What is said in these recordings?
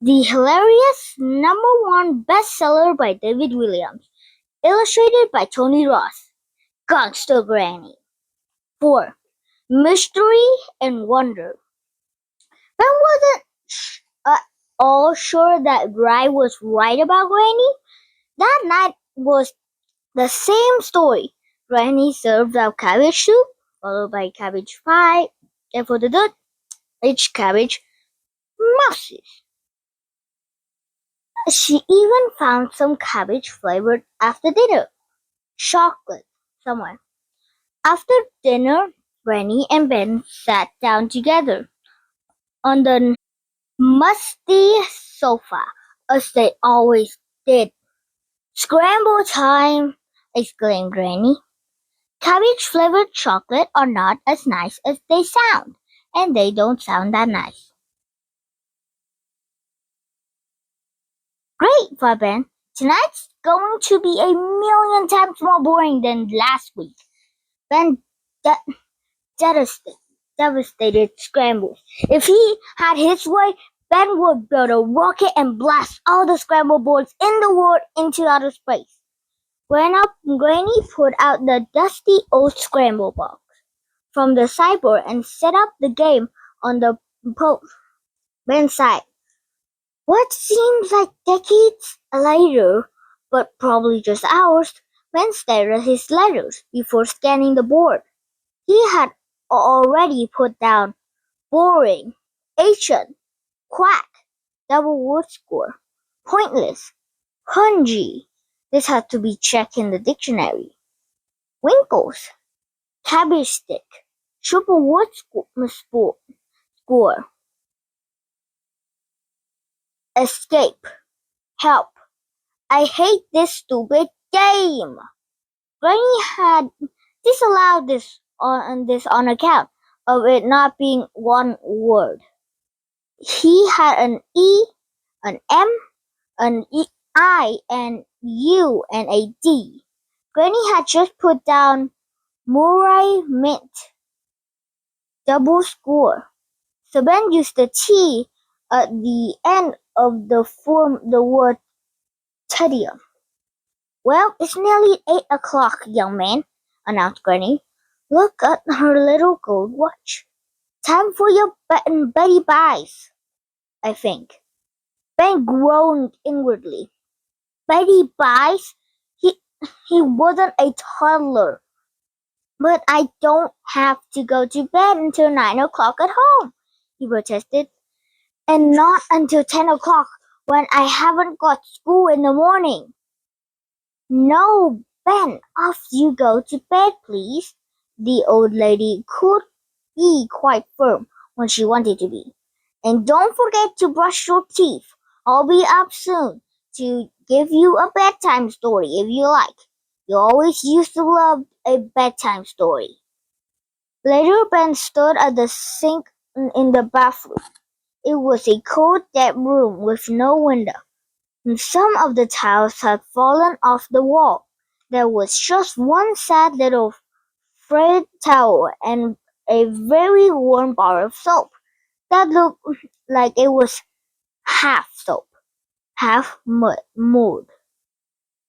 The hilarious #1 bestseller by David Williams, illustrated by Tony Ross. Gantagranny. 4. Mystery and Wonder. Ben wasn't at all sure that Ry was right about Granny. That night was the same story. Granny served out cabbage soup, followed by cabbage pie, and for the dessert, each cabbage mouses. She even found some cabbage flavored after dinner chocolate somewhere. After dinner, Granny and Ben sat down together on the musty sofa, as they always did. "Scramble time!" exclaimed Granny. "Cabbage-flavored chocolate are not as nice as they sound, and they don't sound that nice." "Great," thought Ben. "Tonight's going to be a million times more boring than last week." Ben de- devastated scrambles. If he had his way, Ben would build a rocket and blast all the scramble boards in the world into outer space. Granny pulled out the dusty old scramble box from the sideboard and set up the game on the post. Ben sighed. What seemed like decades later, but probably just hours, Ben stared at his letters before scanning the board. He had already put down boring, ancient, quack, double word score, pointless, pungy. This had to be checked in the dictionary. Winkles, cabbage stick, triple word score, escape, help. I hate this stupid game. Granny had disallowed this on account of it not being one word. He had an E, an M, an I, an U, and a D. Granny had just put down Murray Mint, double score. So Ben used the T at the end of the form the word tedium. "Well, it's nearly 8 o'clock, young man," announced Granny. "Look at her little gold watch. Time for your Betty Buys, I think." Ben groaned inwardly. Betty Buys? He wasn't a toddler. "But I don't have to go to bed until 9 o'clock at home," he protested. "And not until 10 o'clock when I haven't got school in the morning." "No, Ben, off you go to bed, please." The old lady could be quite firm when she wanted to be. "And don't forget to brush your teeth. I'll be up soon to give you a bedtime story if you like. You always used to love a bedtime story." Later Ben stood at the sink in the bathroom. It was a cold, damp room with no window, and some of the tiles had fallen off the wall. There was just one sad little frayed towel and a very worn bar of soap that looked like it was half soap, half mold.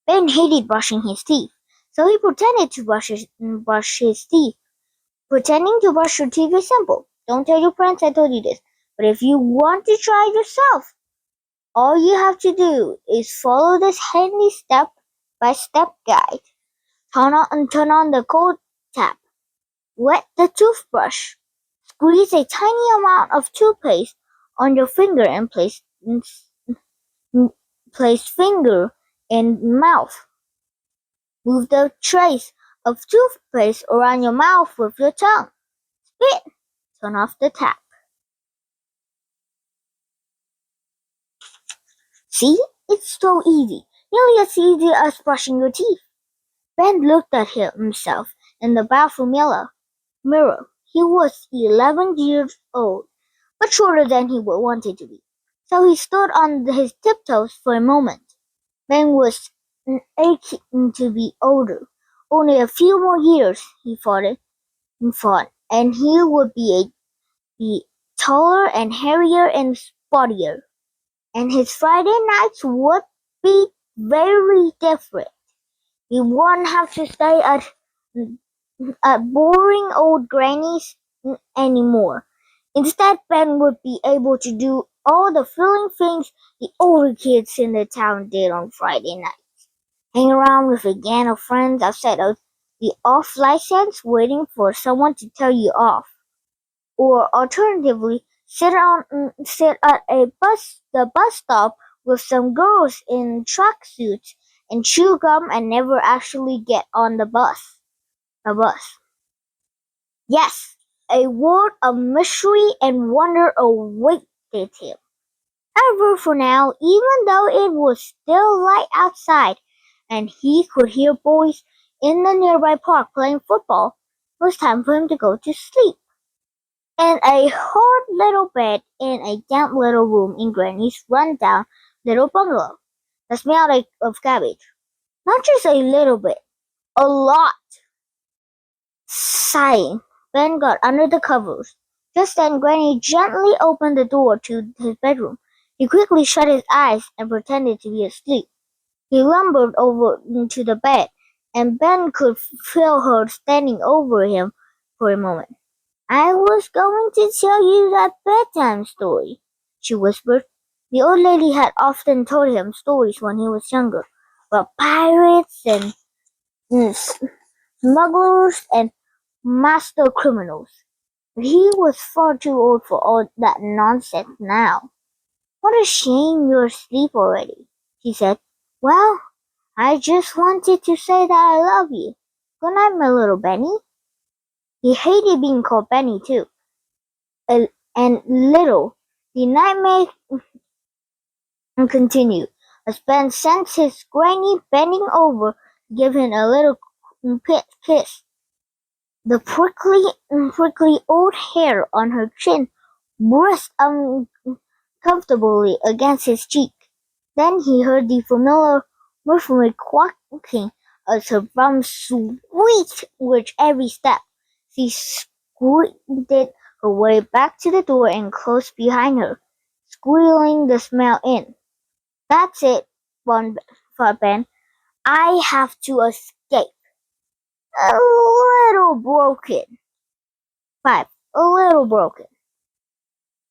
Ben hated brushing his teeth, so he pretended to brush his teeth. Pretending to brush your teeth is simple. Don't tell your friends I told you this, but if you want to try it yourself, all you have to do is follow this handy step-by-step guide. Turn on the cold tap. Wet the toothbrush. Squeeze a tiny amount of toothpaste on your finger and place finger in mouth. Move the trace of toothpaste around your mouth with your tongue. Spit. Turn off the tap. See? It's so easy. Nearly as easy as brushing your teeth. Ben looked at himself in the bathroom mirror. He was 11 years old, but shorter than he wanted to be. So he stood on his tiptoes for a moment. Ben was aching to be older. Only a few more years, he thought, and he would be taller and hairier and spottier. and his Friday nights would be very different. He wouldn't have to stay at boring old grannies anymore. Instead, Ben would be able to do all the thrilling things the older kids in the town did on Friday night. Hang around with a gang of friends outside of the off license waiting for someone to tell you off. Or alternatively, sit at the bus stop with some girls in tracksuits and chew gum and never actually get on a bus. Yes, a world of mystery and wonder awaited him. However, for now, even though it was still light outside and he could hear boys in the nearby park playing football, it was time for him to go to sleep. In a hard little bed in a damp little room in Granny's run-down little bungalow that smelled of cabbage. Not just a little bit, a lot. Sighing, Ben got under the covers. Just then Granny gently opened the door to his bedroom. He quickly shut his eyes and pretended to be asleep. He lumbered over to the bed, and Ben could feel her standing over him for a moment. "I was going to tell you that bedtime story," she whispered. The old lady had often told him stories when he was younger, about pirates and smugglers and master criminals. But he was far too old for all that nonsense now. "What a shame you're asleep already," she said. "Well, I just wanted to say that I love you. Good night, my little Benny." He hated being called Benny, too. And little. The nightmare continued, as Ben sensed his granny bending over to give him a little kiss. The prickly old hair on her chin brushed uncomfortably against his cheek. Then he heard the familiar muffled quacking as her bum squeaked with every step. She squeaked her way back to the door and closed behind her, squealing the smell in. "That's it," thought Ben. "I have to escape." A little broken. 5. A little broken.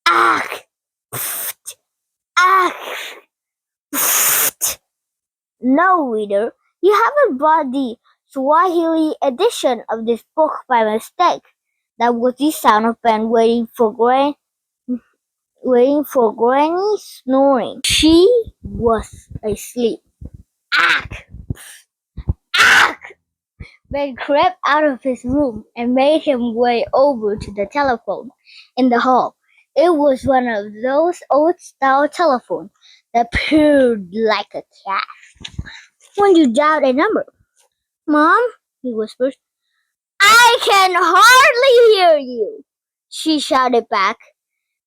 Ack! Pfft! Ack! Pfft! No, reader, you haven't bought the Swahili edition of this book by mistake. That was the sound of Ben waiting for Granny snoring. She was asleep. Ack! Ack! Ben crept out of his room and made his way over to the telephone in the hall. It was one of those old-style telephones that purred like a cat when you dialed a number. "Mom," he whispered. "I can hardly hear you," she shouted back.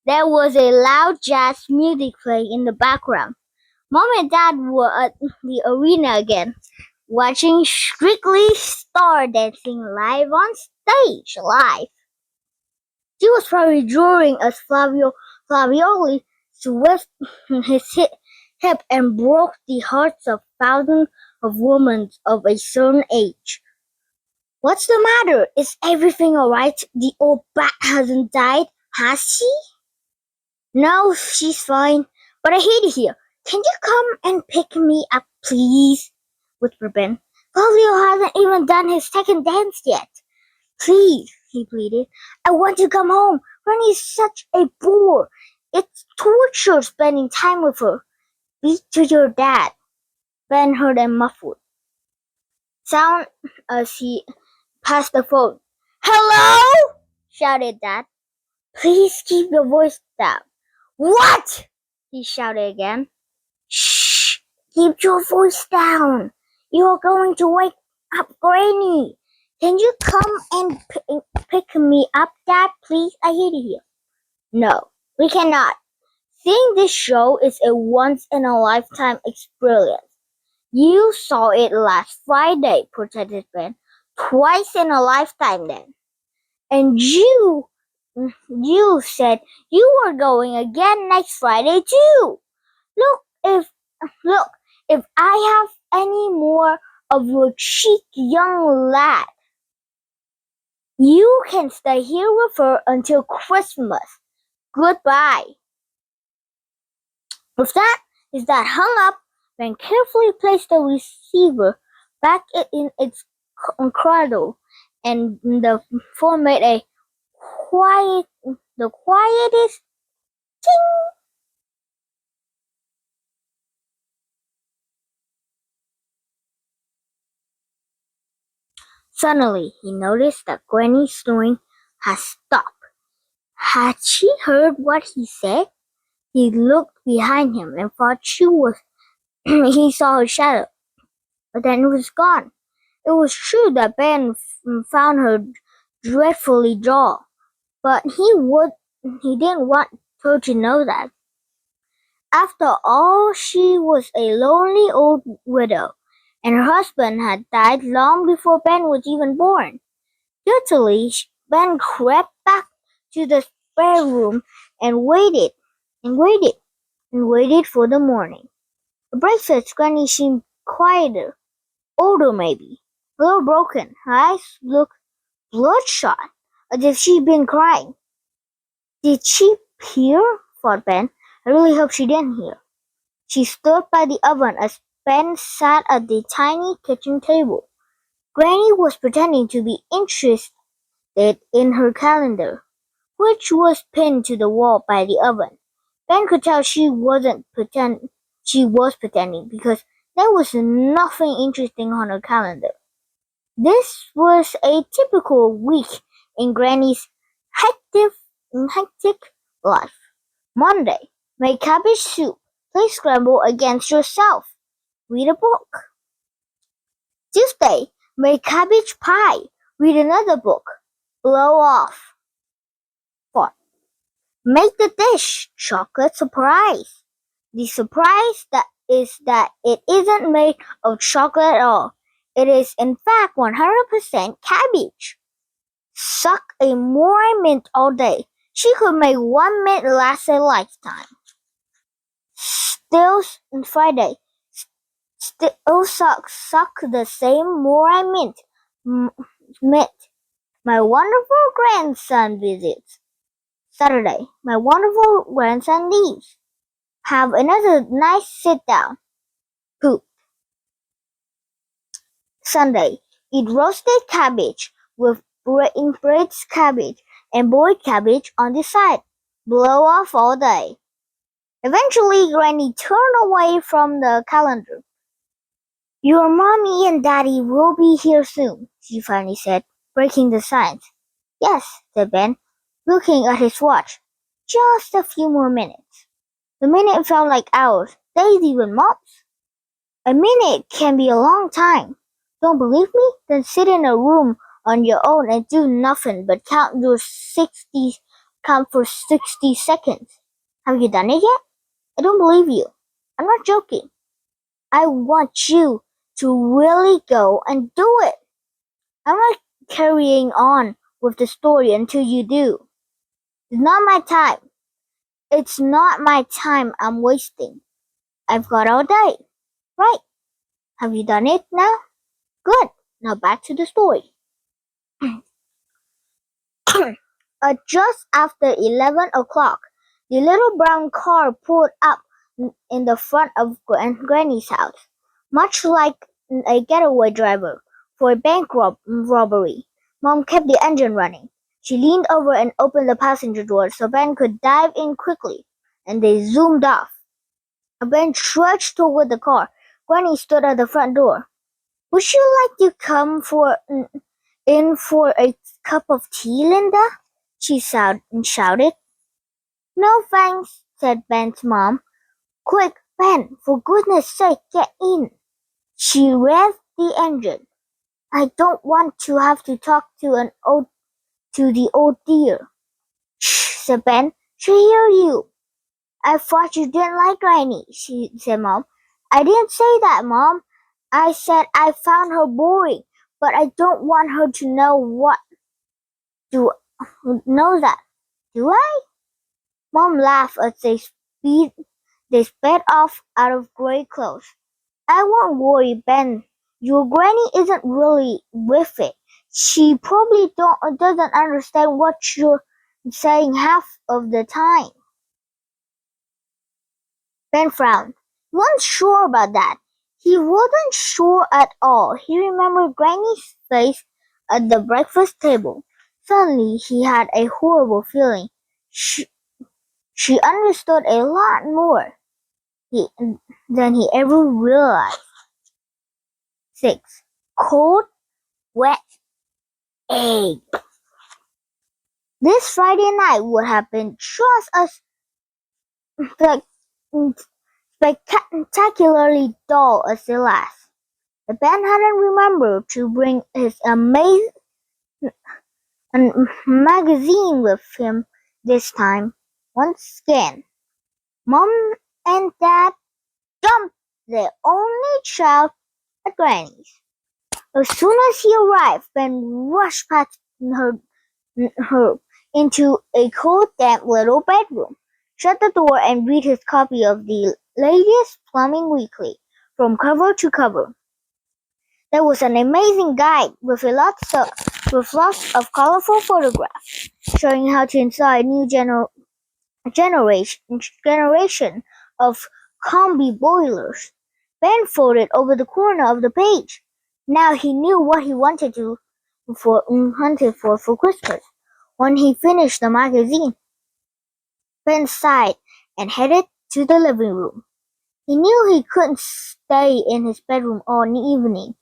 There was a loud jazz music playing in the background. Mom and Dad were at the arena again, watching Strictly Star Dancing live on stage. She was probably drawing as Flavioli swished his hip and broke the hearts of thousands of women of a certain age. "What's the matter? Is everything alright? The old bat hasn't died, has she?" "No, she's fine, but I hate it here. Can you come and pick me up, please?" whispered Ben. "Flavio hasn't even done his second dance yet." "Please," he pleaded. "I want to come home. Granny's such a bore. It's torture spending time with her." "Speak to your dad." Ben heard a muffled sound as he passed the phone. "Hello?" shouted Dad. "Please keep your voice down." "What?" he shouted again. "Shh! Keep your voice down. You're going to wake up Granny. Can you come and pick me up, Dad, please? I hate it here." "No, we cannot. Seeing this show is a once-in-a-lifetime experience. You saw it last Friday," protested Ben. "Twice in a lifetime then. And you said you were going again next Friday too." Look, if look, if I have any more of your cheek, young lad, you can stay here with her until Christmas. Goodbye. With that, his dad hung up, then carefully placed the receiver back in its cradle, and the phone made quiet, the quietest ting. Suddenly, he noticed that Granny's snoring had stopped. Had she heard what he said? He looked behind him and thought she was. He saw her shadow, but then it was gone. It was true that Ben found her dreadfully dull, but he didn't want her to know that. After all, she was a lonely old widow, and her husband had died long before Ben was even born. Guiltily, Ben crept back to the spare room and waited, and waited, and waited for the morning. At breakfast, Granny seemed quieter, older maybe, a little broken. Her eyes looked bloodshot, as if she'd been crying. Did she hear? Thought Ben. I really hope she didn't hear. She stood by the oven as Ben sat at the tiny kitchen table. Granny was pretending to be interested in her calendar, which was pinned to the wall by the oven. Ben could tell she was pretending because there was nothing interesting on her calendar. This was a typical week in Granny's hectic, hectic life. Monday, make cabbage soup. Play scramble against yourself. Read a book. Tuesday, make cabbage pie. Read another book. Blow off. 4. Make the dish. Chocolate surprise. The surprise that it isn't made of chocolate at all. It is in fact 100% cabbage. Suck a more mint all day. She could make 1 mint last a lifetime. Still Friday. Still suck the same more mint. My wonderful grandson visits. Saturday. My wonderful grandson leaves. Have another nice sit down. Poop. Sunday. Eat roasted cabbage with braised cabbage and boiled cabbage on the side. Blow off all day. Eventually, Granny turned away from the calendar. Your mommy and daddy will be here soon, she finally said, breaking the silence. Yes, said Ben, looking at his watch. Just a few more minutes. The minute felt like hours, days, even months. A minute can be a long time. Don't believe me? Then sit in a room on your own and do nothing but count for 60 seconds. Have you done it yet? I don't believe you. I'm not joking. I want you to really go and do it. I'm not carrying on with the story until you do. It's not my time. It's not my time I'm wasting. I've got all day. Right. Have you done it now? Good. Now back to the story. Just after 11 o'clock, the little brown car pulled up in the front of Granny's house, much like a getaway driver for a bank robbery. Mom kept the engine running. She leaned over and opened the passenger door so Ben could dive in quickly, and they zoomed off. Ben trudged toward the car. Granny stood at the front door. Would you like to come in for a cup of tea, Linda? She shouted. No thanks, said Ben's mom. Quick, Ben, for goodness sake, get in. She revved the engine. I don't want to have to talk to the old dear. Shh, said Ben. She hear you. I thought you didn't like Granny, said Mom. I didn't say that, Mom. I said I found her boring, but I don't want her to know that. Do I? Mom laughed as they They sped off out of gray clothes. I won't worry, Ben. Your granny isn't really with it. She probably doesn't understand what you're saying half of the time. Ben frowned. He wasn't sure about that. He wasn't sure at all. He remembered Granny's face at the breakfast table. Suddenly he had a horrible feeling. She understood a lot more he, than he ever realized. 6. Cold, wet egg. This Friday night would have been just as spectacularly dull as the last. The band hadn't remembered to bring his amazing magazine with him this time. Once again, Mom and Dad jumped their only child at Granny's. As soon as he arrived, Ben rushed past her into a cold, damp little bedroom, shut the door, and read his copy of the latest Plumbing Weekly from cover to cover. There was an amazing guide with lots of colorful photographs showing how to install a new generation of combi boilers. Ben folded over the corner of the page. Now he knew what he wanted for Christmas. When he finished the magazine, Ben sighed and headed to the living room. He knew he couldn't stay in his bedroom all evening.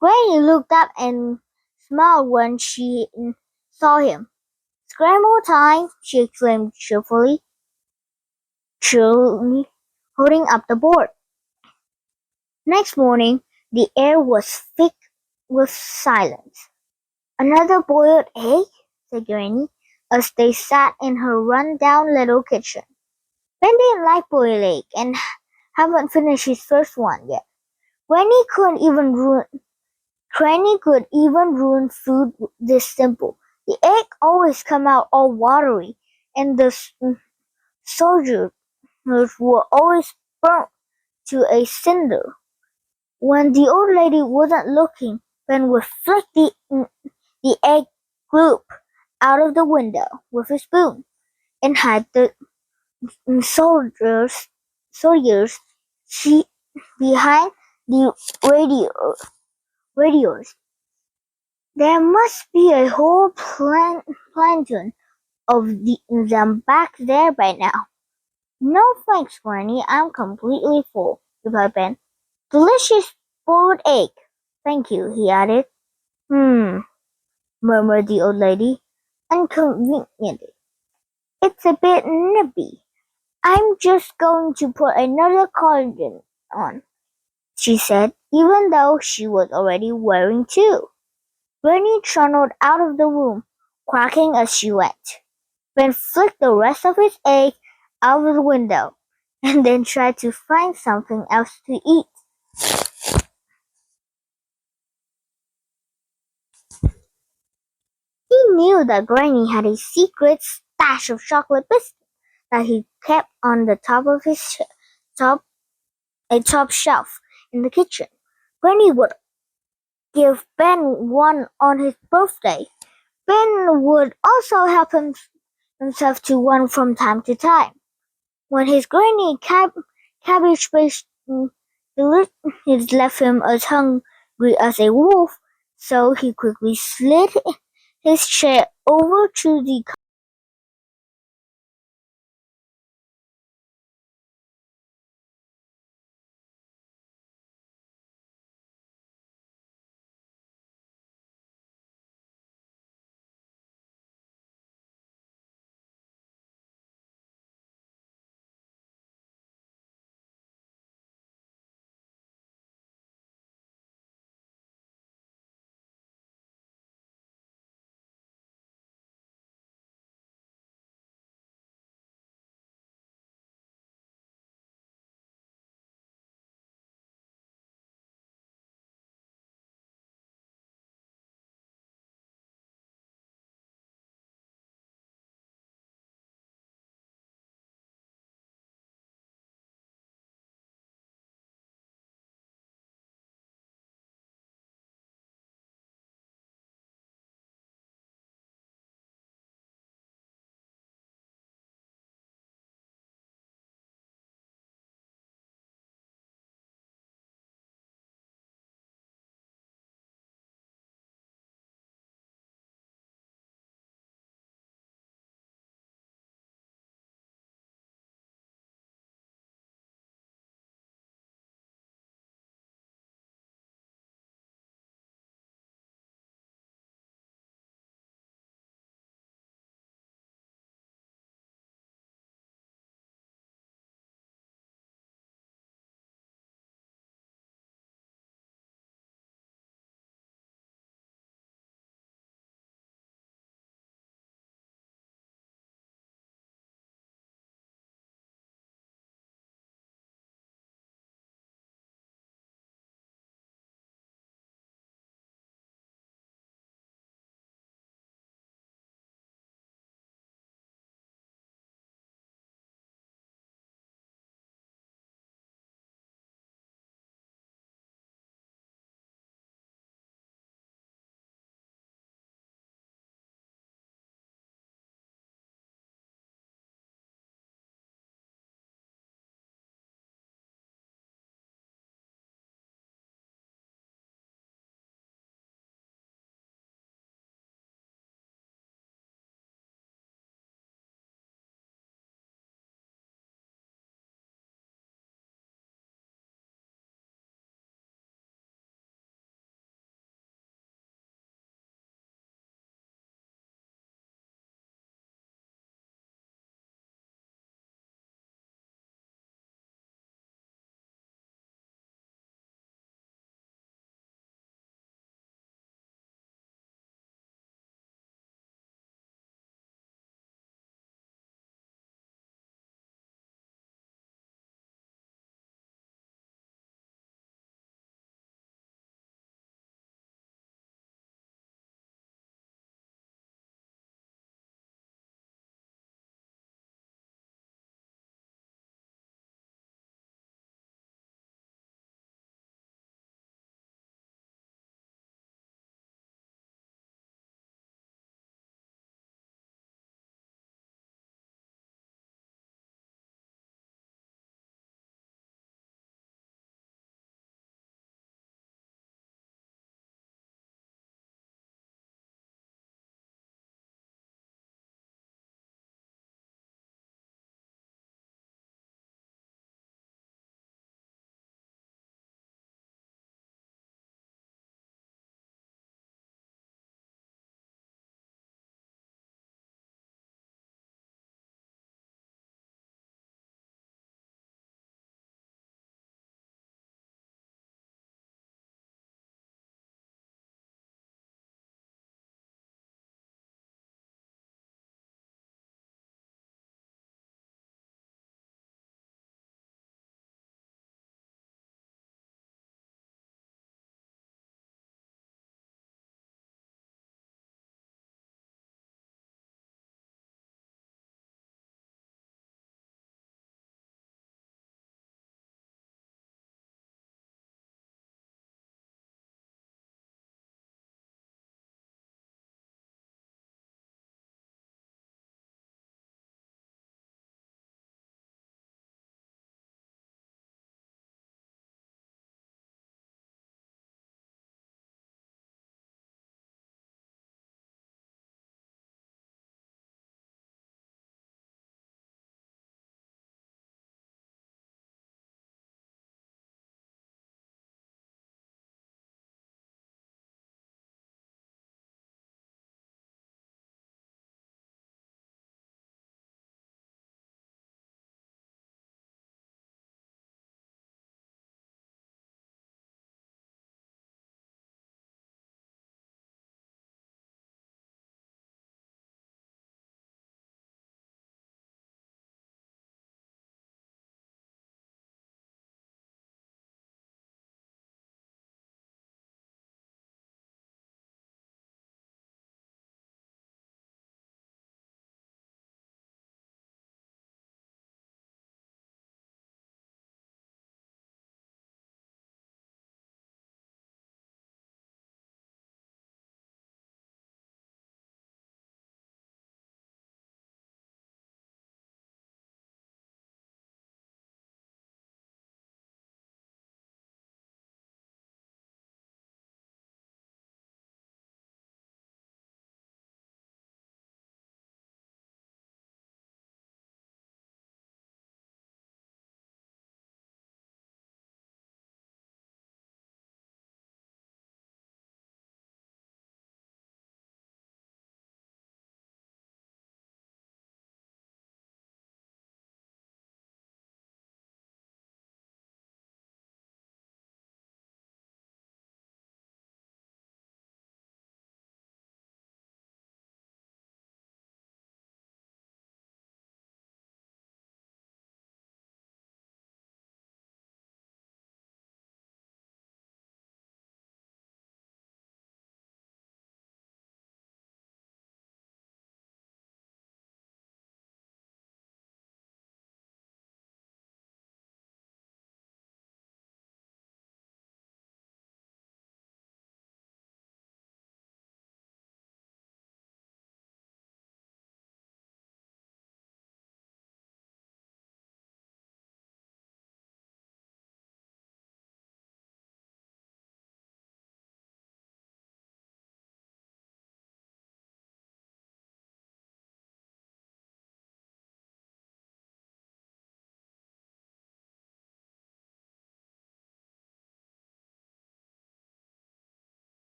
Granny looked up and smiled when she saw him. "Scramble time!" she exclaimed cheerily, holding up the board. Next morning, the air was thick with silence. "Another boiled egg?" said Granny, as they sat in her run-down little kitchen. Ben didn't like boiled egg and haven't finished his first one yet. Granny could even ruin food this simple. The egg always come out all watery, and the soldiers were always burnt to a cinder. When the old lady wasn't looking, Ben would flick the egg gloop out of the window with a spoon and hide the soldiers behind the radios. There must be a whole platoon of them back there by now. "No thanks, Granny, I'm completely full," replied Ben. "Delicious boiled egg. Thank you," he added. Murmured the old lady, inconveniently. "It's a bit nippy. I'm just going to put another cardigan on," she said, even though she was already wearing two. Granny trundled out of the room, quacking as she went. Ben flicked the rest of his egg out of the window, and then tried to find something else to eat. He knew that Granny had a secret stash of chocolate biscuits that he kept on the top of a top shelf in the kitchen. Granny would give Ben one on his birthday. Ben would also help himself to one from time to time. When his granny cabbage-based delicious left him as hungry as a wolf, so he quickly slid his chair over to the